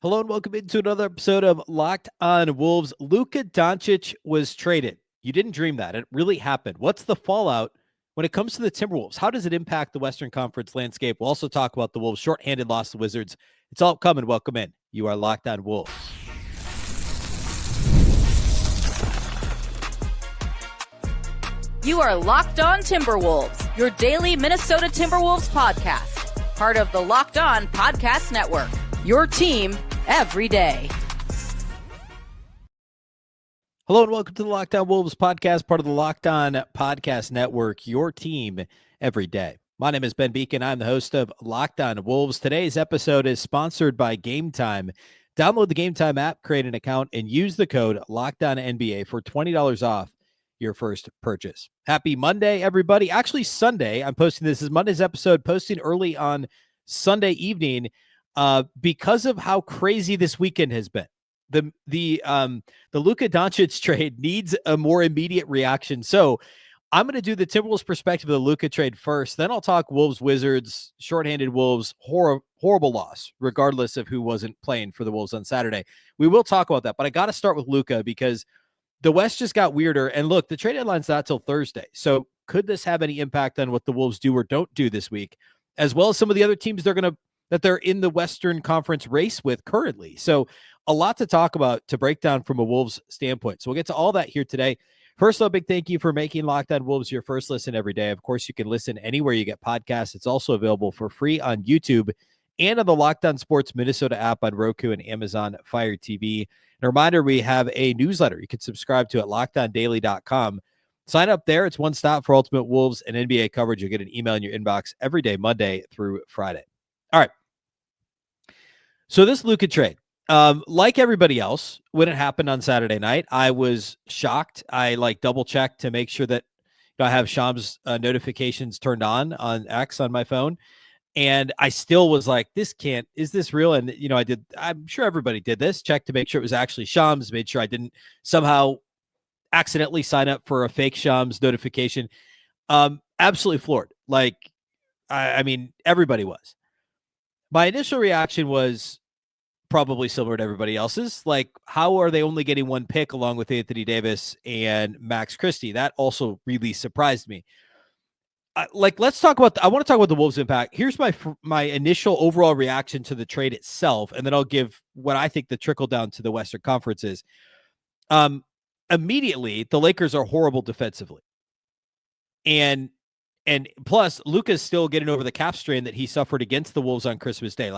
Hello and welcome into another episode of Locked on Wolves. Luka Doncic was traded. You didn't dream that. It really happened. What's the fallout when it comes to the Timberwolves? How does it impact the Western Conference landscape? We'll also talk about the Wolves' shorthanded loss to the Wizards. It's all coming. Welcome in. You are Locked on Wolves. You are Locked on Timberwolves, your daily Minnesota Timberwolves podcast. Part of the Locked on Podcast Network, your team every day. Hello and welcome to the Locked on Wolves podcast, part of the Locked on Podcast Network, your team every day. My name is Ben Beecken. I'm the host of Locked on Wolves. Today's episode is sponsored by Game Time. Download the Game Time app, create an account, and use the code LOCKEDONNBA for $20 off your first purchase. Happy Monday, everybody. Actually, Sunday. I'm posting this as Monday's episode, posting early on Sunday evening because of how crazy this weekend has been. The Luka Doncic trade needs a more immediate reaction. So I'm going to do the Timberwolves perspective of the Luka trade first. Then I'll talk Wolves, Wizards, shorthanded Wolves, horrible loss, regardless of who wasn't playing for the Wolves on Saturday. We will talk about that, but I got to start with Luka because the West just got weirder. And look, the trade deadline's not till Thursday. So could this have any impact on what the Wolves do or don't do this week, as well as some of the other teams that they're in the Western Conference race with currently? So a lot to talk about, to break down from a Wolves standpoint. So we'll get to all that here today. First, a big thank you for making Locked on Wolves your first listen every day. Of course, you can listen anywhere you get podcasts. It's also available for free on YouTube and on the Locked on Sports Minnesota app on Roku and Amazon Fire TV. And a reminder, we have a newsletter you can subscribe to at lockedondaily.com. Sign up there. It's one stop for Ultimate Wolves and NBA coverage. You'll get an email in your inbox every day, Monday through Friday. All right. So this Luka trade, like everybody else, when it happened on Saturday night, I was shocked. I double checked to make sure that I have Sham's notifications turned on X on my phone. And I still was like, is this real? And, I'm sure everybody did this, check to make sure it was actually Shams, made sure I didn't somehow accidentally sign up for a fake Shams notification. Absolutely floored. I mean, everybody was. My initial reaction was probably similar to everybody else's. How are they only getting one pick along with Anthony Davis and Max Christie? That also really surprised me. Let's talk about. I want to talk about the Wolves' impact. Here's my initial overall reaction to the trade itself, and then I'll give what I think the trickle down to the Western Conference is. Immediately, the Lakers are horrible defensively, and plus Luka's still getting over the calf strain that he suffered against the Wolves on Christmas Day.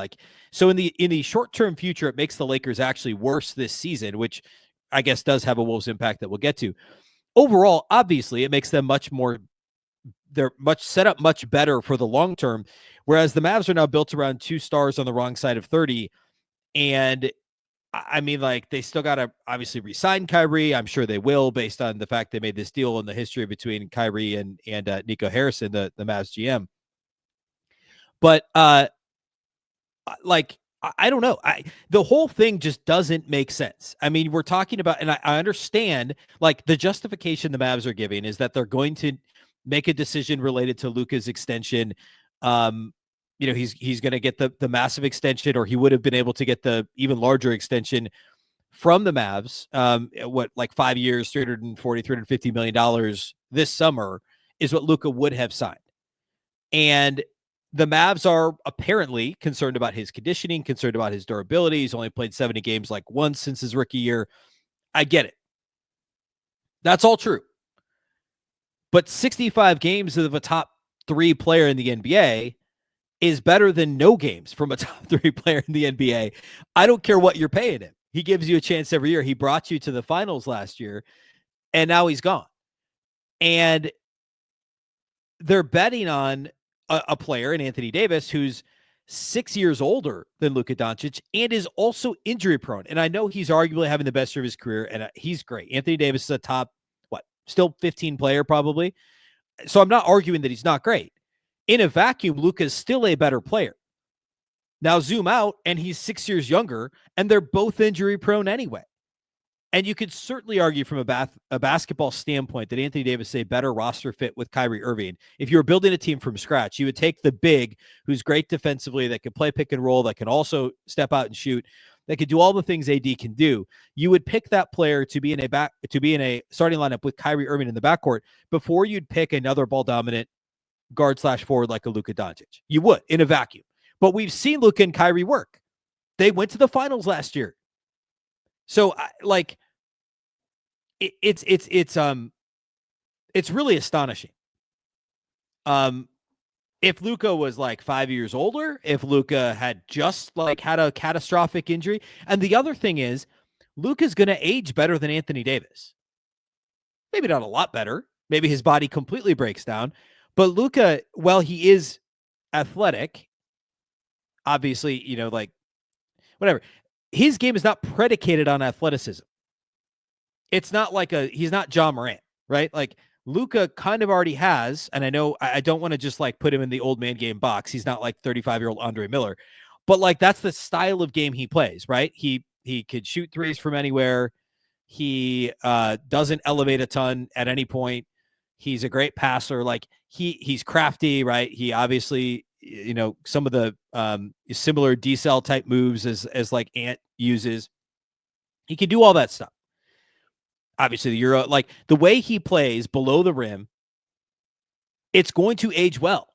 So in the short term future, it makes the Lakers actually worse this season, which I guess does have a Wolves impact that we'll get to. Overall, obviously, it makes them they're set up much better for the long term, whereas the Mavs are now built around two stars on the wrong side of 30. And I mean, they still got to obviously re-sign Kyrie. I'm sure they will, based on the fact they made this deal in the history between Kyrie and Nico Harrison, the Mavs GM. But I don't know. The whole thing just doesn't make sense. I mean, we're talking about, and I understand, the justification the Mavs are giving is that they're going to make a decision related to Luka's extension. He's going to get the massive extension, or he would have been able to get the even larger extension from the Mavs. 5 years, $350 million this summer is what Luka would have signed. And the Mavs are apparently concerned about his conditioning, concerned about his durability. He's only played 70 games once since his rookie year. I get it. That's all true. But 65 games of a top three player in the NBA is better than no games from a top three player in the NBA. I don't care what you're paying him. He gives you a chance every year. He brought you to the finals last year, and now he's gone. And they're betting on a player in Anthony Davis who's 6 years older than Luka Doncic and is also injury prone. And I know he's arguably having the best year of his career, and he's great. Anthony Davis is a top, still 15 player probably. So I'm not arguing that he's not great. In a vacuum, Luka's still a better player. Now zoom out, and he's 6 years younger, and they're both injury prone anyway. And you could certainly argue from a basketball standpoint that Anthony Davis is a better roster fit with Kyrie Irving. If you were building a team from scratch, you would take the big, who's great defensively, that can play pick and roll, that can also step out and shoot, that could do all the things AD can do, you would pick that player to be in a starting lineup with Kyrie Irving in the backcourt before you'd pick another ball dominant guard/forward like a Luka Doncic. You would in a vacuum. But we've seen Luka and Kyrie work. They went to the finals last year. So it's really astonishing. If Luka was like 5 years older, if Luka had just had a catastrophic injury, and the other thing is, Luka's going to age better than Anthony Davis. Maybe not a lot better. Maybe his body completely breaks down. But Luka, while he is athletic, obviously, whatever, his game is not predicated on athleticism. It's not like he's not John Morant, right? Like Luka kind of already has, and I know I don't want to just put him in the old man game box. He's not like 35-year-old Andre Miller, but that's the style of game he plays, right? He could shoot threes from anywhere. He doesn't elevate a ton at any point. He's a great passer. He's crafty, right? He obviously, some of the similar decel type moves as Ant uses. He can do all that stuff. Obviously, the Euro, the way he plays below the rim, it's going to age well.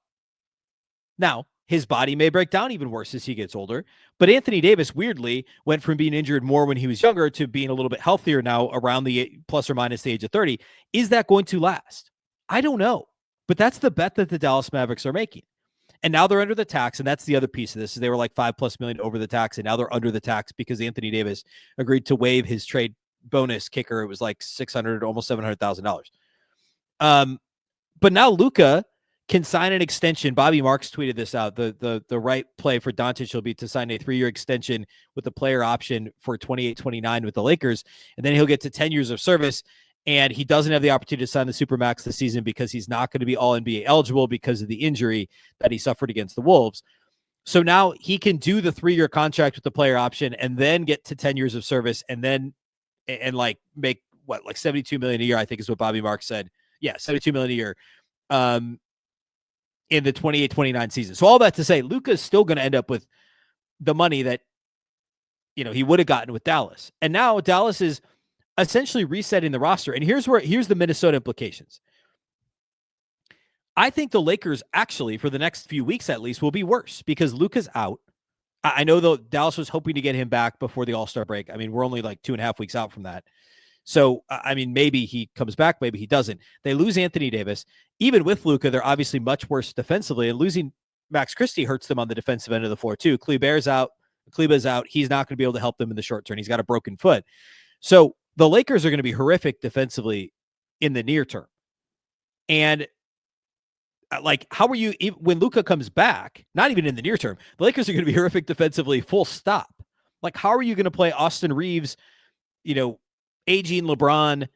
Now, his body may break down even worse as he gets older, but Anthony Davis, weirdly, went from being injured more when he was younger to being a little bit healthier now around the plus or minus the age of 30. Is that going to last? I don't know, but that's the bet that the Dallas Mavericks are making. And now they're under the tax, and that's the other piece of this. Is they were like $5+ million over the tax, and now they're under the tax because Anthony Davis agreed to waive his trade bonus kicker. It was like $600, almost $700,000. But now Luka can sign an extension. Bobby Marks tweeted this out. The right play for Doncic will be to sign a 3-year extension with a player option for 28-29 with the Lakers, and then he'll get to 10 years of service. And he doesn't have the opportunity to sign the Supermax this season because he's not going to be All-NBA eligible because of the injury that he suffered against the Wolves. So now he can do the 3-year contract with the player option and then get to 10 years of service and make $72 million a year, I think is what Bobby Marks said. Yeah, $72 million a year in the 28-29 season. So all that to say, Luka is still going to end up with the money that he would have gotten with Dallas. And now Dallas is essentially resetting the roster. And here's the Minnesota implications. I think the Lakers actually, for the next few weeks at least, will be worse because Luka's out. I know though Dallas was hoping to get him back before the All-Star break. I mean, we're only 2.5 weeks out from that. So, I mean, maybe he comes back, maybe he doesn't. They lose Anthony Davis. Even with Luka, they're obviously much worse defensively, and losing Max Christie hurts them on the defensive end of the floor too. Kleber's out. Kleba's out. He's not going to be able to help them in the short term. He's got a broken foot. So the Lakers are going to be horrific defensively in the near term. And how are you, when Luka comes back, not even in the near term, the Lakers are going to be horrific defensively, full stop. How are you going to play Austin Reeves, aging LeBron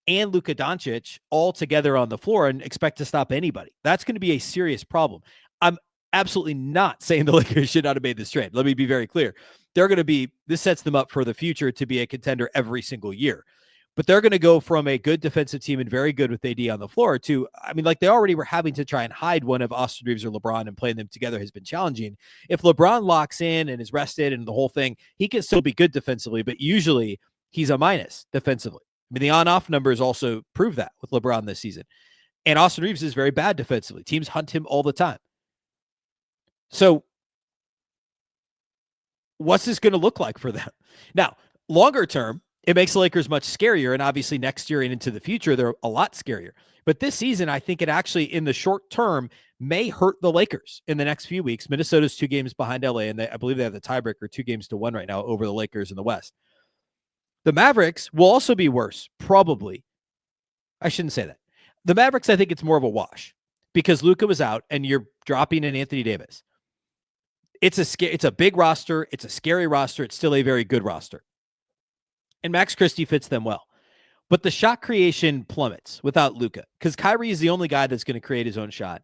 and Luka Doncic all together on the floor and expect to stop anybody? That's going to be a serious problem. I'm absolutely not saying the Lakers should not have made this trade. Let me be very clear. This sets them up for the future to be a contender every single year. But they're going to go from a good defensive team and very good with AD on the floor to, they already were having to try and hide one of Austin Reeves or LeBron, and playing them together has been challenging. If LeBron locks in and is rested and the whole thing, he can still be good defensively, but usually he's a minus defensively. The on-off numbers also prove that with LeBron this season. And Austin Reeves is very bad defensively. Teams hunt him all the time. So what's this going to look like for them? Now, longer term, it makes the Lakers much scarier. And obviously next year and into the future, they're a lot scarier. But this season, I think it actually, in the short term, may hurt the Lakers in the next few weeks. Minnesota's 2 games behind LA, and I believe they have the tiebreaker 2-1 right now over the Lakers in the West. The Mavericks will also be worse, probably. I shouldn't say that. The Mavericks, I think it's more of a wash because Luka was out and you're dropping in Anthony Davis. It's a big roster. It's a scary roster. It's still a very good roster. And Max Christie fits them well. But the shot creation plummets without Luka because Kyrie is the only guy that's going to create his own shot.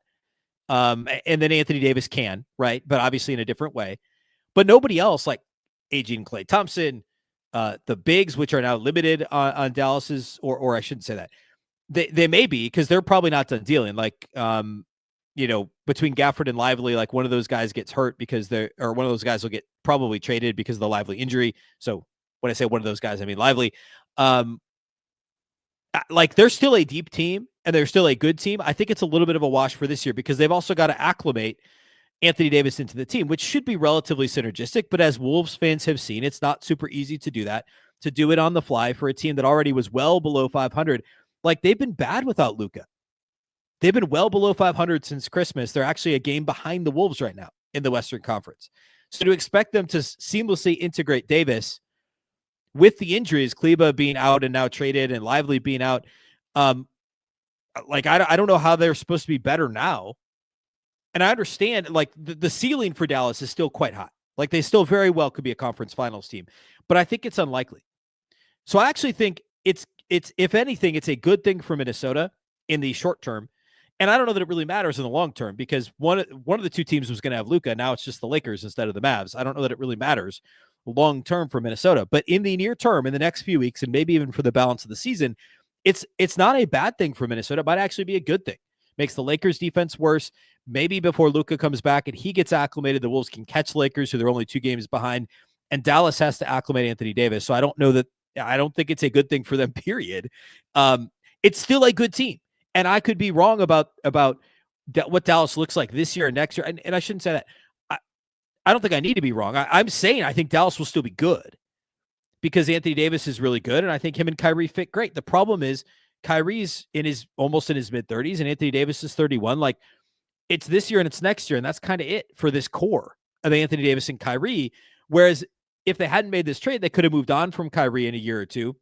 And then Anthony Davis can, right? But obviously in a different way. But nobody else, like aging Klay Thompson, the bigs, which are now limited on Dallas's, or I shouldn't say that. They may be because they're probably not done dealing. between Gafford and Lively, like one of those guys gets hurt or one of those guys will get probably traded because of the Lively injury. So when I say one of those guys, I mean Lively. Like they're still a deep team and they're still a good team. I think it's a little bit of a wash for this year because they've also got to acclimate Anthony Davis into the team, which should be relatively synergistic. But as Wolves fans have seen, it's not super easy to do that, to do it on the fly for a team that already was well below 500. Like they've been bad without Luka. They've been well below 500 since Christmas. They're actually a game behind the Wolves right now in the Western Conference. So to expect them to seamlessly integrate Davis with the injuries, Kleba being out and now traded and Lively being out, like I don't know how they're supposed to be better now. And I understand, like, the ceiling for Dallas is still quite high. Like, they still very well could be a conference finals team. But I think it's unlikely. So I actually think it's if anything, it's a good thing for Minnesota in the short term. And I don't know that it really matters in the long term because one of the two teams was going to have Luka. Now it's just the Lakers instead of the Mavs. I don't know that it really matters long term for Minnesota. But in the near term, in the next few weeks, and maybe even for the balance of the season, it's not a bad thing for Minnesota. It might actually be a good thing. Makes the Lakers defense worse. Maybe before Luka comes back and he gets acclimated, the Wolves can catch Lakers, who they're only 2 games behind, and Dallas has to acclimate Anthony Davis. So I don't think it's a good thing for them, period. It's still a good team. And I could be wrong about what Dallas looks like this year and next year. And I shouldn't say that. I don't think I need to be wrong. I'm saying I think Dallas will still be good because Anthony Davis is really good, and I think him and Kyrie fit great. The problem is Kyrie's almost in his mid-30s, and Anthony Davis is 31. Like, it's this year and it's next year, and that's kind of it for this core of Anthony Davis and Kyrie. Whereas if they hadn't made this trade, they could have moved on from Kyrie in a year or two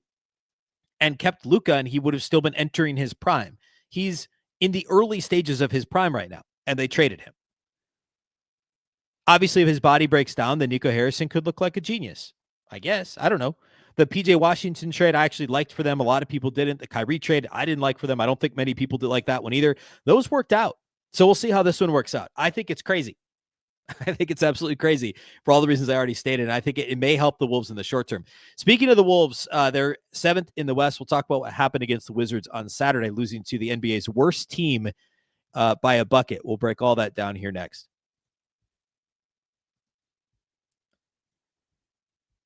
and kept Luka, and he would have still been entering his prime. He's in the early stages of his prime right now, and they traded him. Obviously, if his body breaks down, then Nico Harrison could look like a genius, I guess. I don't know. The PJ Washington trade, I actually liked for them. A lot of people didn't. The Kyrie trade, I didn't like for them. I don't think many people did like that one either. Those worked out. So we'll see how this one works out. I think it's crazy. I think it's absolutely crazy for all the reasons I already stated. And I think it may help the Wolves in the short term. Speaking of the Wolves, they're 7th in the West. We'll talk about what happened against the Wizards on Saturday, losing to the NBA's worst team by a bucket. We'll break all that down here next.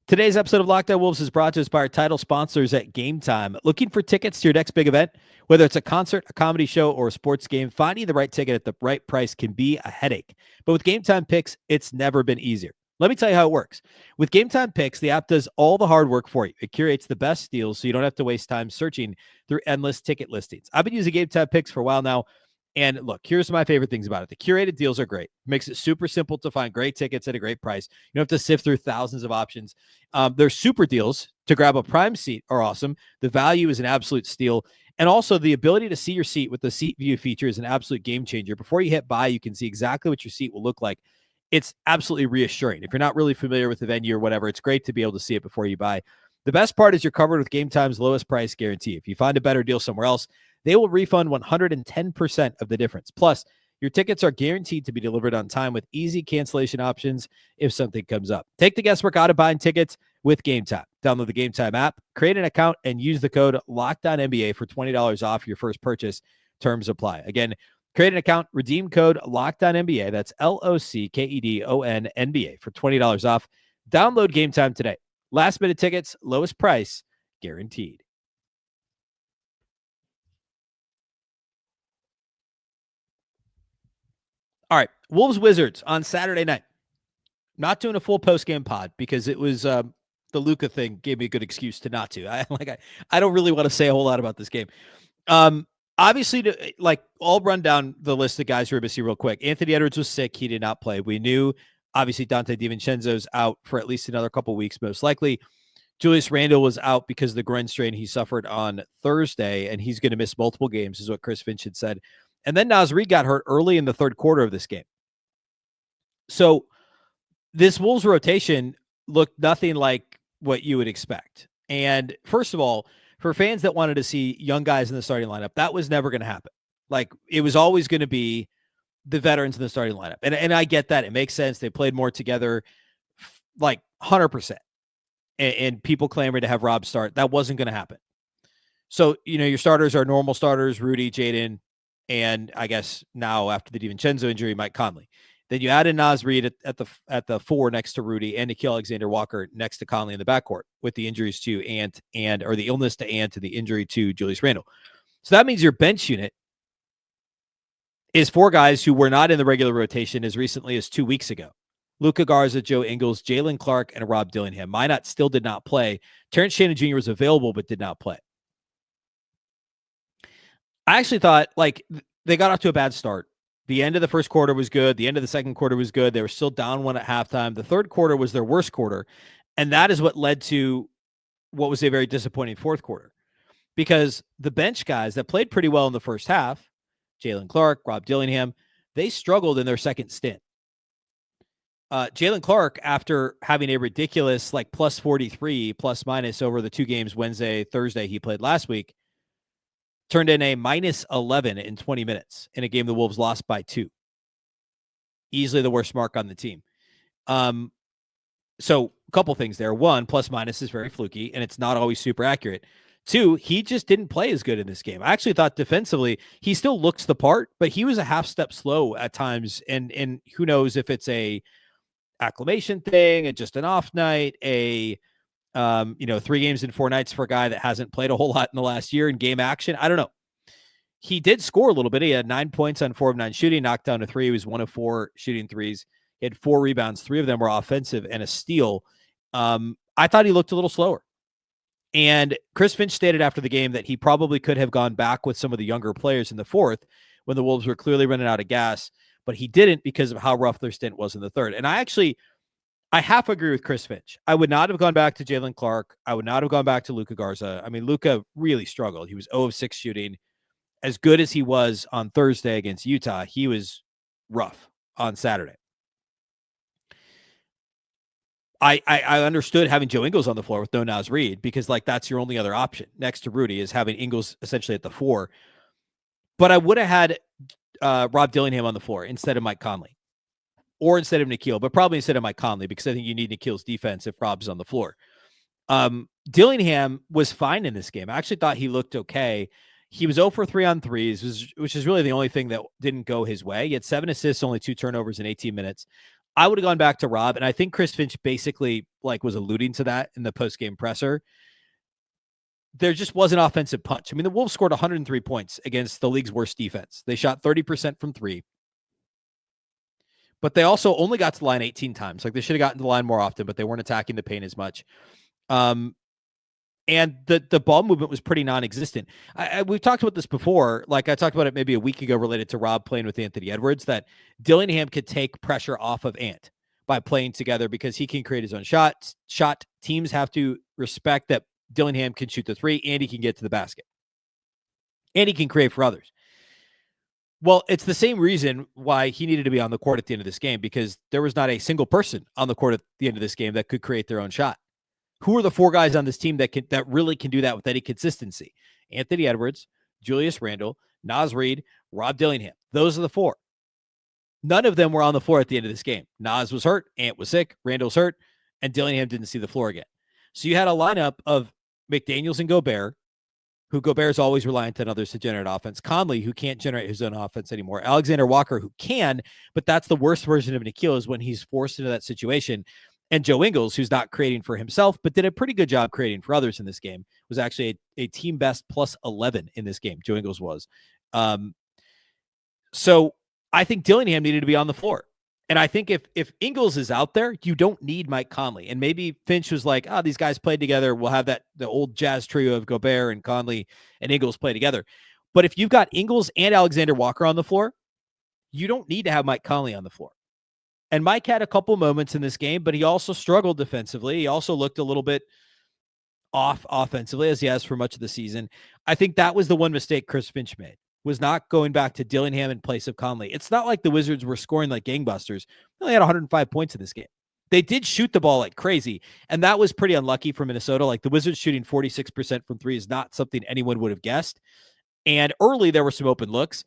Today's episode of Locked On Wolves is brought to us by our title sponsors at Game Time. Looking for tickets to your next big event? Whether it's a concert, a comedy show, or a sports game, finding the right ticket at the right price can be a headache. But with Game Time Picks, it's never been easier. Let me tell you how it works. With Game Time Picks, the app does all the hard work for you. It curates the best deals so you don't have to waste time searching through endless ticket listings. I've been using Game Time Picks for a while now. And look, here's my favorite things about it. The curated deals are great. Makes it super simple to find great tickets at a great price. You don't have to sift through thousands of options. Their super deals to grab a prime seat are awesome. The value is an absolute steal. And also the ability to see your seat with the seat view feature is an absolute game changer. Before you hit buy, you can see exactly what your seat will look like. It's absolutely reassuring. If you're not really familiar with the venue or whatever, it's great to be able to see it before you buy. The best part is you're covered with Game Time's lowest price guarantee. If you find a better deal somewhere else, they will refund 110% of the difference. Plus, your tickets are guaranteed to be delivered on time with easy cancellation options if something comes up. Take the guesswork out of buying tickets with Game Time. Download the Game Time app, create an account, and use the code LOCKEDONNBA for $20 off your first purchase. Terms apply. Again, create an account, redeem code LOCKEDONNBA. That's LOCKEDONNBA for $20 off. Download Game Time today. Last minute tickets, lowest price, guaranteed. All right, Wolves Wizards on Saturday night. Not doing a full post-game pod because it was the Luka thing gave me a good excuse to not to. I don't really want to say a whole lot about this game. Obviously, I'll run down the list of guys who are missing real quick. Anthony Edwards was sick. He did not play. We knew, obviously, Dante DiVincenzo's out for at least another couple weeks, most likely. Julius Randle was out because of the groin strain he suffered on Thursday, and he's going to miss multiple games, is what Chris Finch had said. And then Reid got hurt early in the third quarter of this game. So this Wolves rotation looked nothing like what you would expect. And first of all, for fans that wanted to see young guys in the starting lineup, that was never going to happen. Like, it was always going to be the veterans in the starting lineup. And I get that. It makes sense. They played more together, like 100%. And people clamored to have Rob start. That wasn't going to happen. So, your starters are normal starters, Rudy, Jaden, and I guess now after the DiVincenzo injury, Mike Conley. Then you add in Naz Reid at the 4 next to Rudy, and Nickeil Alexander-Walker next to Conley in the backcourt with the injuries to Ant or the illness to Ant and the injury to Julius Randle. So that means your bench unit is 4 guys who were not in the regular rotation as recently as 2 weeks ago. Luka Garza, Joe Ingles, Jalen Clark, and Rob Dillingham. Minot still did not play. Terrence Shannon Jr. was available but did not play. I actually thought, they got off to a bad start. The end of the first quarter was good. The end of the second quarter was good. They were still down 1 at halftime. The third quarter was their worst quarter, and that is what led to what was a very disappointing fourth quarter. Because the bench guys that played pretty well in the first half, Jalen Clark, Rob Dillingham, they struggled in their second stint. Jalen Clark, after having a ridiculous plus 43 plus minus over the 2 games Wednesday, Thursday he played last week, turned in a minus 11 in 20 minutes in a game the Wolves lost by 2. Easily the worst mark on the team. So a couple things there. 1, plus minus is very fluky, and it's not always super accurate. 2, he just didn't play as good in this game. I actually thought defensively, he still looks the part, but he was a half step slow at times. And who knows if it's a acclimation thing, just an off night, 3 games in 4 nights for a guy that hasn't played a whole lot in the last year in game action. I don't know. He did score a little bit. He had 9 points on 4 of 9 shooting, knocked down a 3. He was 1 of 4 shooting threes. He had 4 rebounds. 3 of them were offensive and a steal. I thought he looked a little slower. And Chris Finch stated after the game that he probably could have gone back with some of the younger players in the fourth when the Wolves were clearly running out of gas, but he didn't because of how rough their stint was in the third. And I half agree with Chris Finch. I would not have gone back to Jalen Clark. I would not have gone back to Luka Garza. I mean, Luka really struggled. He was 0 of 6 shooting. As good as he was on Thursday against Utah, he was rough on Saturday. I understood having Joe Ingles on the floor with no Naz Reid because that's your only other option next to Rudy is having Ingles essentially at the 4. But I would have had Rob Dillingham on the floor instead of Mike Conley. Or instead of Nickeil, but probably instead of Mike Conley, because I think you need Nickeil's defense if Rob's on the floor. Dillingham was fine in this game. I actually thought he looked okay. He was 0 for 3 on threes, which is really the only thing that didn't go his way. He had 7 assists, only 2 turnovers in 18 minutes. I would have gone back to Rob, and I think Chris Finch basically was alluding to that in the post-game presser. There just was an offensive punch. I mean, the Wolves scored 103 points against the league's worst defense. They shot 30% from 3. But they also only got to the line 18 times. They should have gotten to the line more often, but they weren't attacking the paint as much. And the ball movement was pretty non-existent. We've talked about this before. I talked about it maybe a week ago related to Rob playing with Anthony Edwards, that Dillingham could take pressure off of Ant by playing together because he can create his own shot. Teams have to respect that Dillingham can shoot the 3 and he can get to the basket. And he can create for others. Well, it's the same reason why he needed to be on the court at the end of this game, because there was not a single person on the court at the end of this game that could create their own shot. Who are the 4 guys on this team that really can do that with any consistency? Anthony Edwards, Julius Randle, Naz Reid, Rob Dillingham. Those are the 4. None of them were on the floor at the end of this game. Naz was hurt, Ant was sick, Randle's hurt, and Dillingham didn't see the floor again. So you had a lineup of McDaniels and Gobert, who Gobert is always reliant on others to generate offense. Conley, who can't generate his own offense anymore. Alexander Walker, who can, but that's the worst version of Nickeil, is when he's forced into that situation. And Joe Ingles, who's not creating for himself, but did a pretty good job creating for others in this game, was actually a team best plus 11 in this game. Joe Ingles was. So I think Dillingham needed to be on the floor. And I think if Ingles is out there, you don't need Mike Conley. And maybe Finch was like, these guys played together. We'll have the old jazz trio of Gobert and Conley and Ingles play together. But if you've got Ingles and Alexander Walker on the floor, you don't need to have Mike Conley on the floor. And Mike had a couple moments in this game, but he also struggled defensively. He also looked a little bit off offensively, as he has for much of the season. I think that was the one mistake Chris Finch made, was not going back to Dillingham in place of Conley. It's not like the Wizards were scoring like gangbusters. They only had 105 points in this game. They did shoot the ball like crazy, and that was pretty unlucky for Minnesota. The Wizards shooting 46% from 3 is not something anyone would have guessed. And early, there were some open looks,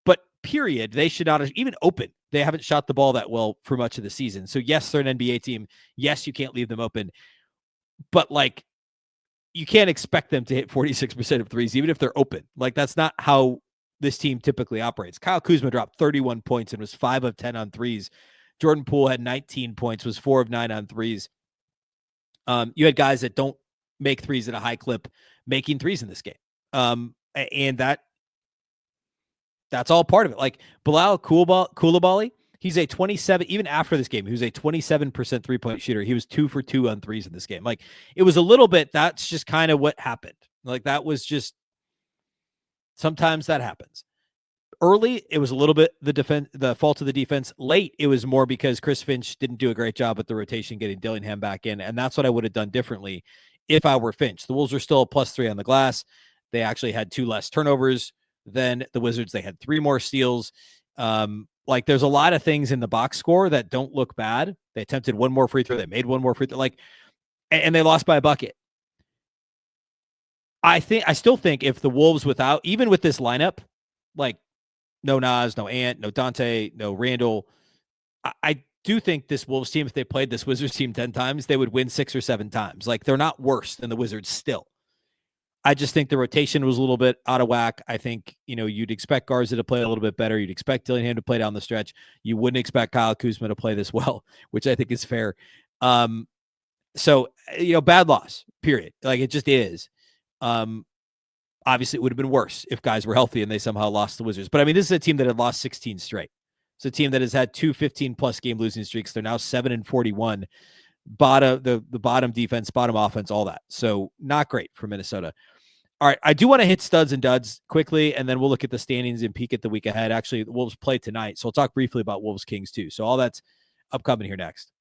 but period, they should not have even open. They haven't shot the ball that well for much of the season. So yes, they're an NBA team. Yes, you can't leave them open, but you can't expect them to hit 46% of threes, even if they're open. That's not how this team typically operates. Kyle Kuzma dropped 31 points and was 5 of 10 on threes. Jordan Poole had 19 points, was 4 of 9 on threes. You had guys that don't make threes at a high clip making threes in this game. And that's all part of it. Like Bilal Coulibaly, he's a 27, even after this game, he was a 27% three-point shooter. He was 2 for 2 on threes in this game. Like it was a little bit, that's just kind of what happened. Like that was just, sometimes that happens. Early, it was a little bit the fault of the defense. Late, it was more because Chris Finch didn't do a great job at the rotation, getting Dillingham back in. And that's what I would have done differently if I were Finch. The Wolves are still a +3 on the glass. They actually had 2 less turnovers than the Wizards. They had 3 more steals. Like there's a lot of things in the box score that don't look bad. They attempted 1 more free throw. They made 1 more free throw. Like, and they lost by a bucket. I still think if the Wolves even with this lineup, like no Nas, no Ant, no Dante, no Randall, I do think this Wolves team, if they played this Wizards team 10 times, they would win 6 or 7 times. Like they're not worse than the Wizards still. I just think the rotation was a little bit out of whack. I think, you'd expect Garza to play a little bit better. You'd expect Dillingham to play down the stretch. You wouldn't expect Kyle Kuzma to play this well, which I think is fair. So, bad loss, period. Like it just is. Obviously, it would have been worse if guys were healthy and they somehow lost the Wizards. But I mean, this is a team that had lost 16 straight. It's a team that has had 2 15-plus game losing streaks. They're now 7-41. The bottom defense, bottom offense, all that. So not great for Minnesota. All right, I do want to hit studs and duds quickly, and then we'll look at the standings and peek at the week ahead. Actually, the Wolves play tonight, so I'll talk briefly about Wolves Kings too. So all that's upcoming here next.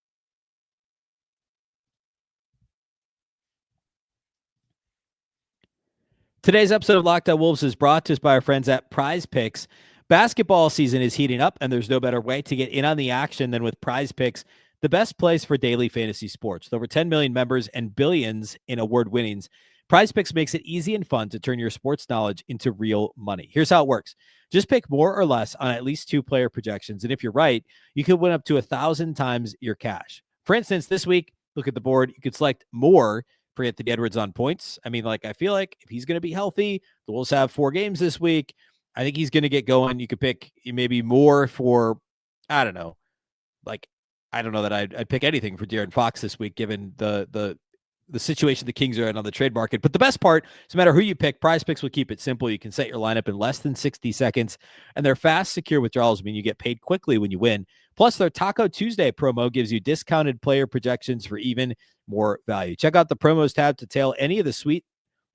Today's episode of Locked On Wolves is brought to us by our friends at PrizePicks. Basketball season is heating up, and there's no better way to get in on the action than with PrizePicks, the best place for daily fantasy sports. With over 10 million members and billions in award winnings, PrizePicks makes it easy and fun to turn your sports knowledge into real money. Here's how it works. Just pick more or less on at least 2 player projections, and if you're right, you could win up to 1,000 times your cash. For instance, this week, look at the board. You could select more for Anthony Edwards on points. I mean, like, I feel like if he's going to be healthy, the Wolves have 4 games this week. I think he's going to get going. You could pick maybe more for, I don't know. Like, I don't know that I'd pick anything for De'Aaron Fox this week, given the situation the Kings are in on the trade market. But the best part is no matter who you pick, PrizePicks will keep it simple. You can set your lineup in less than 60 seconds, and their fast, secure withdrawals mean you get paid quickly when you win. Plus, their Taco Tuesday promo gives you discounted player projections for even more value. Check out the promos tab to tail any of the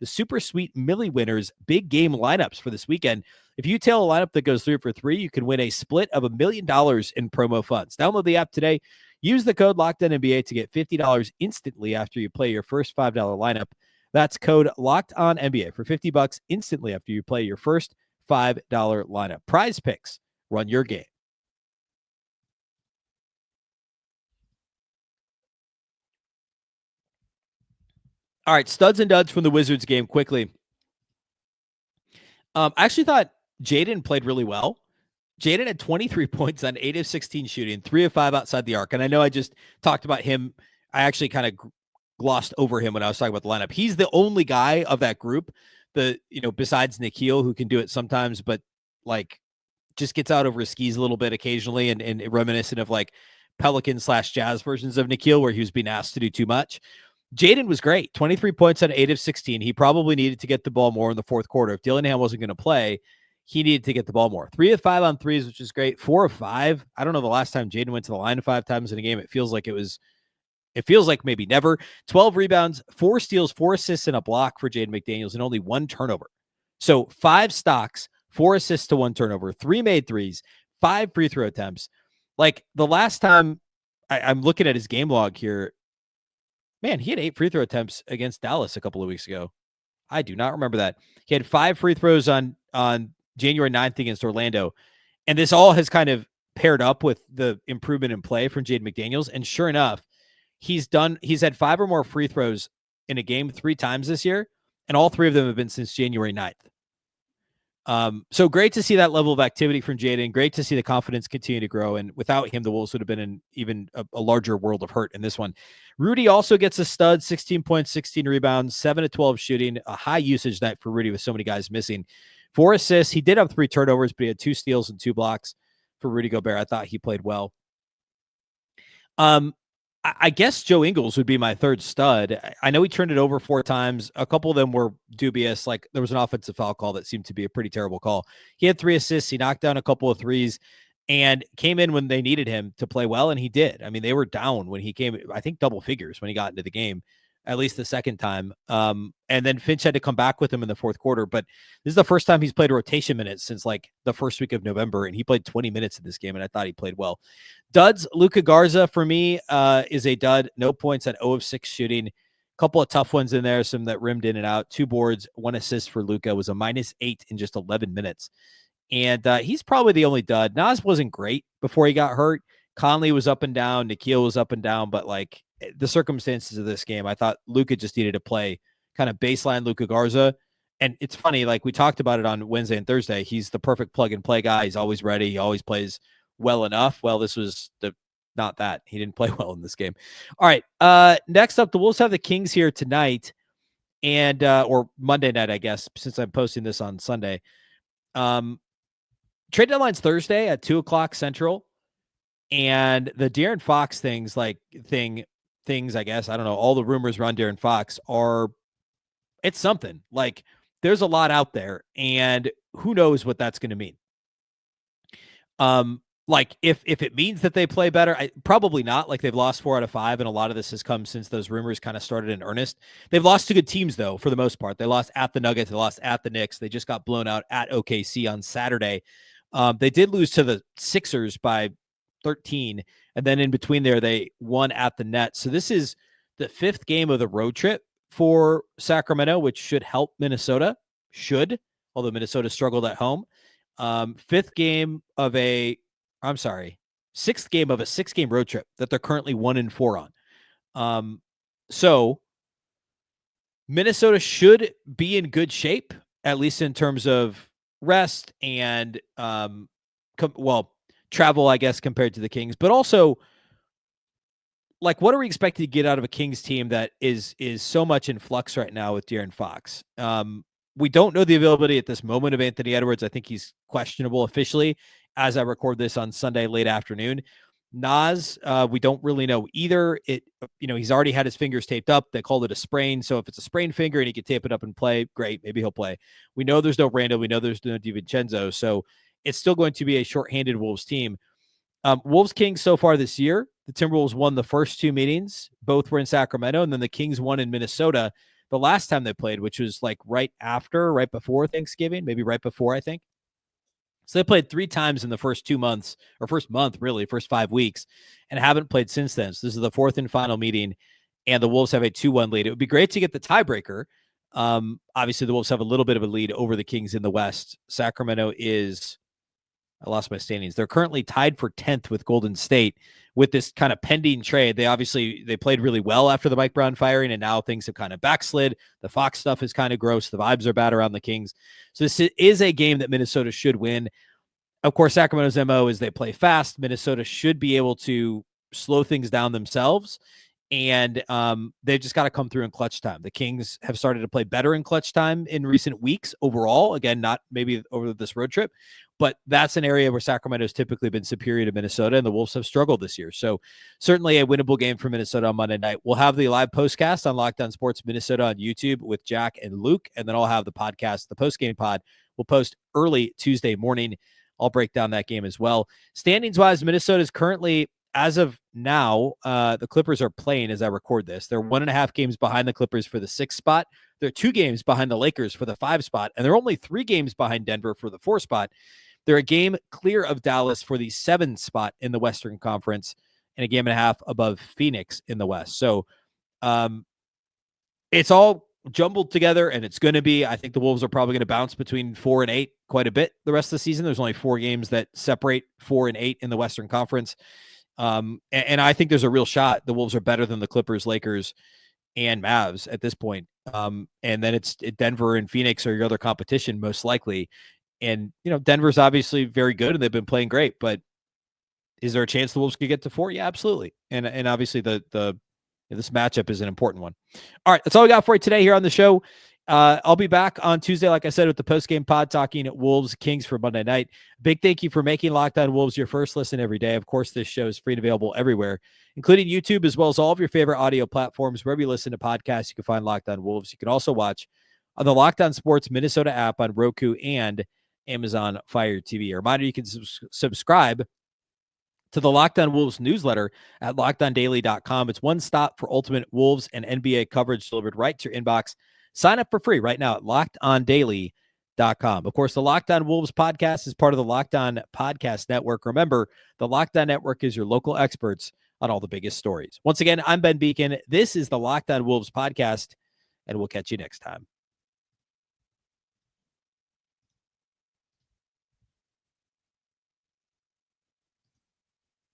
super sweet Millie winners big game lineups for this weekend. If you tail a lineup that goes 3 for 3, you can win a split of $1 million in promo funds. Download the app today. Use the code LOCKEDONNBA to get $50 instantly after you play your first $5 lineup. That's code LOCKEDONNBA for $50 instantly after you play your first $5 lineup. PrizePicks, run your game. All right, studs and duds from the Wizards game quickly. I actually thought Jaden played really well. Jaden had 23 points on 8 of 16 shooting, 3 of 5 outside the arc. And I know I just talked about him. I actually kind of glossed over him when I was talking about the lineup. He's the only guy of that group, besides Nikhil, who can do it sometimes, but like just gets out over his skis a little bit occasionally and reminiscent of like Pelican/Jazz versions of Nikhil, where he was being asked to do too much. Jaden was great. 23 points on 8 of 16. He probably needed to get the ball more in the fourth quarter. If Dillingham wasn't going to play, he needed to get the ball more. 3 of 5 on threes, which is great. 4 of 5. I don't know the last time Jaden went to the line 5 times in a game. It feels like maybe never. 12 rebounds, 4 steals, 4 assists, and a block for Jaden McDaniels, and only 1 turnover. So 5 stocks, 4 assists to 1 turnover, 3 made threes, 5 free throw attempts. Like the last time I'm looking at his game log here, man, he had 8 free throw attempts against Dallas a couple of weeks ago. I do not remember that. He had 5 free throws on January 9th against Orlando. And this all has kind of paired up with the improvement in play from Jaden McDaniels. And sure enough, he's had 5 or more free throws in a game 3 times this year. And all 3 of them have been since January 9th. So great to see that level of activity from Jaden. Great to see the confidence continue to grow. And without him, the Wolves would have been in even a larger world of hurt in this one. Rudy also gets a stud, 16 points, 16 rebounds, 7 of 12 shooting, a high usage night for Rudy with so many guys missing. 4 assists. He did have 3 turnovers, but he had 2 steals and 2 blocks for Rudy Gobert. I thought he played well. I guess Joe Ingles would be my third stud. I know he turned it over 4 times. A couple of them were dubious. Like there was an offensive foul call that seemed to be a pretty terrible call. He had 3 assists. He knocked down a couple of threes and came in when they needed him to play well. And he did. I mean, they were down when he came, I think double figures when he got into the game, at least the second time. And then Finch had to come back with him in the fourth quarter. But this is the first time he's played rotation minutes since like the first week of November. And he played 20 minutes in this game. And I thought he played well. Duds, Luka Garza for me is a dud. No points at 0 of 6 shooting. A couple of tough ones in there, some that rimmed in and out. 2 boards, 1 assist for Luka. Was a -8 in just 11 minutes. And he's probably the only dud. Nas wasn't great before he got hurt. Conley was up and down. Nikhil was up and down. But like the circumstances of this game, I thought Luka just needed to play kind of baseline Luka Garza. And it's funny, like we talked about it on Wednesday and Thursday. He's the perfect plug and play guy. He's always ready. He always plays well enough. Well, this was not that. He didn't play well in this game. All right. Next up, the Wolves have the Kings here tonight and or Monday night, I guess, since I'm posting this on Sunday. Trade deadline's Thursday at 2:00 Central. And the De'Aaron Fox things, I guess, I don't know, all the rumors around De'Aaron Fox it's something. Like there's a lot out there and who knows what that's going to mean. Like if it means that they play better, probably not. Like they've lost 4 out of 5, and a lot of this has come since those rumors kind of started in earnest. They've lost to good teams though, for the most part. They lost at the Nuggets, they lost at the Knicks, they just got blown out at OKC on Saturday. They did lose to the Sixers by 13, and then in between there they won at the Nets. So this is the 5th game of the road trip for Sacramento, which should help Minnesota. Although Minnesota struggled at home. 6th game of a 6-game road trip that they're currently 1-4 on. So Minnesota should be in good shape, at least in terms of rest and travel, I guess, compared to the Kings, but also like, what are we expected to get out of a Kings team that is so much in flux right now with De'Aaron Fox? We don't know the availability at this moment of Anthony Edwards. I think he's questionable officially as I record this on Sunday late afternoon. Nas, we don't really know either. He's already had his fingers taped up. They called it a sprain. So if it's a sprained finger and he could tape it up and play, great. Maybe he'll play. We know there's no Randle. We know there's no DiVincenzo. So it's still going to be a shorthanded Wolves team. Wolves Kings so far this year, the Timberwolves won the first 2 meetings. Both were in Sacramento, and then the Kings won in Minnesota the last time they played, which was like right before Thanksgiving, maybe right before, I think. So they played 3 times in the first 2 months, or first month, really, first 5 weeks, and haven't played since then. So this is the 4th and final meeting, and the Wolves have a 2-1 lead. It would be great to get the tiebreaker. Obviously, the Wolves have a little bit of a lead over the Kings in the West. Sacramento is... I lost my standings. They're currently tied for 10th with Golden State with this kind of pending trade. They played really well after the Mike Brown firing, and now things have kind of backslid. The Fox stuff is kind of gross. The vibes are bad around the Kings. So this is a game that Minnesota should win. Of course, Sacramento's MO is they play fast. Minnesota should be able to slow things down themselves, and they've just got to come through in clutch time. The Kings have started to play better in clutch time in recent weeks overall. Again, not maybe over this road trip, but that's an area where Sacramento has typically been superior to Minnesota, and the Wolves have struggled this year. So certainly a winnable game for Minnesota on Monday night. We'll have the live postcast on Locked On Sports Minnesota on YouTube with Jack and Luke, and then I'll have the podcast, the postgame pod. We'll post early Tuesday morning. I'll break down that game as well. Standings-wise, Minnesota is currently, as of now, the Clippers are playing as I record this. They're 1.5 games behind the Clippers for the 6th spot. They're 2 games behind the Lakers for the 5 spot, and they're only 3 games behind Denver for the 4 spot. They're a game clear of Dallas for the 7th spot in the Western Conference and a game and a half above Phoenix in the West. So it's all jumbled together, and it's going to be, I think the Wolves are probably going to bounce between 4 and 8 quite a bit the rest of the season. There's only 4 games that separate 4 and 8 in the Western Conference. And I think there's a real shot the Wolves are better than the Clippers, Lakers, and Mavs at this point. And then it's Denver and Phoenix are your other competition, most likely. And, Denver's obviously very good and they've been playing great, but is there a chance the Wolves could get to 4? Yeah, absolutely. And obviously this matchup is an important one. All right. That's all we got for you today here on the show. I'll be back on Tuesday, like I said, with the post-game pod talking Wolves Kings for Monday night. Big thank you for making Locked On Wolves your first listen every day. Of course, this show is free and available everywhere, including YouTube, as well as all of your favorite audio platforms. Wherever you listen to podcasts, you can find Locked On Wolves. You can also watch on the Locked On Sports Minnesota app on Roku and Amazon Fire TV. A reminder, you can subscribe to the Locked On Wolves newsletter at lockedondaily.com. It's one stop for ultimate Wolves and NBA coverage delivered right to your inbox. Sign up for free right now at lockedondaily.com. Of course, the Locked On Wolves podcast is part of the Locked On Podcast Network. Remember, the Locked On Network is your local experts on all the biggest stories. Once again, I'm Ben Beecken. This is the Locked On Wolves podcast, and we'll catch you next time.